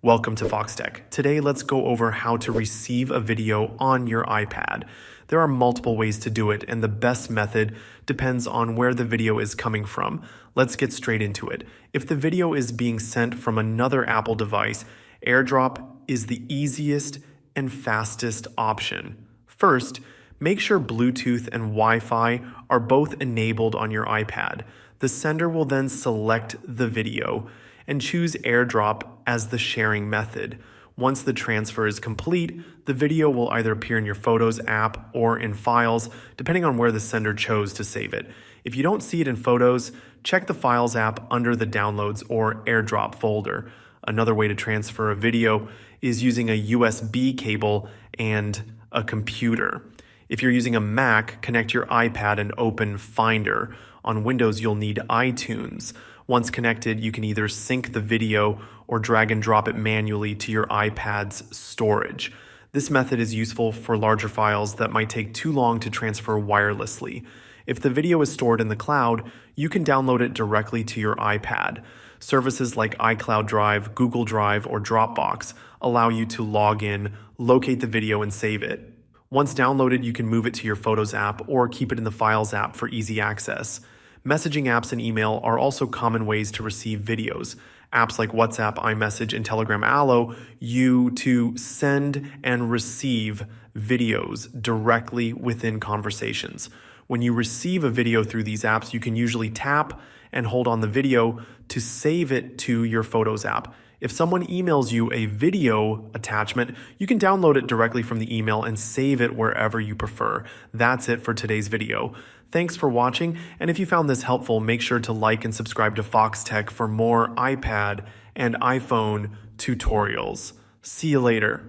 Welcome to Foxtecc. Today, let's go over how to receive a video on your iPad. There are multiple ways to do it, and the best method depends on where the video is coming from. Let's get straight into it. If the video is being sent from another Apple device, AirDrop is the easiest and fastest option. First, make sure Bluetooth and Wi-Fi are both enabled on your iPad. The sender will then select the video and choose AirDrop as the sharing method. Once the transfer is complete, the video will either appear in your Photos app or in Files, depending on where the sender chose to save it. If you don't see it in Photos, check the Files app under the Downloads or AirDrop folder. Another way to transfer a video is using a USB cable and a computer. If you're using a Mac, connect your iPad and open Finder. On Windows, you'll need iTunes. Once connected, you can either sync the video or drag and drop it manually to your iPad's storage. This method is useful for larger files that might take too long to transfer wirelessly. If the video is stored in the cloud, you can download it directly to your iPad. Services like iCloud Drive, Google Drive, or Dropbox allow you to log in, locate the video, and save it. Once downloaded, you can move it to your Photos app or keep it in the Files app for easy access. Messaging apps and email are also common ways to receive videos. Apps like WhatsApp, iMessage, and Telegram allow you to send and receive videos directly within conversations. When you receive a video through these apps, you can usually tap and hold on the video to save it to your Photos app. If someone emails you a video attachment, you can download it directly from the email and save it wherever you prefer. That's it for today's video. Thanks for watching, and if you found this helpful, make sure to like and subscribe to Foxtecc for more iPad and iPhone tutorials. See you later.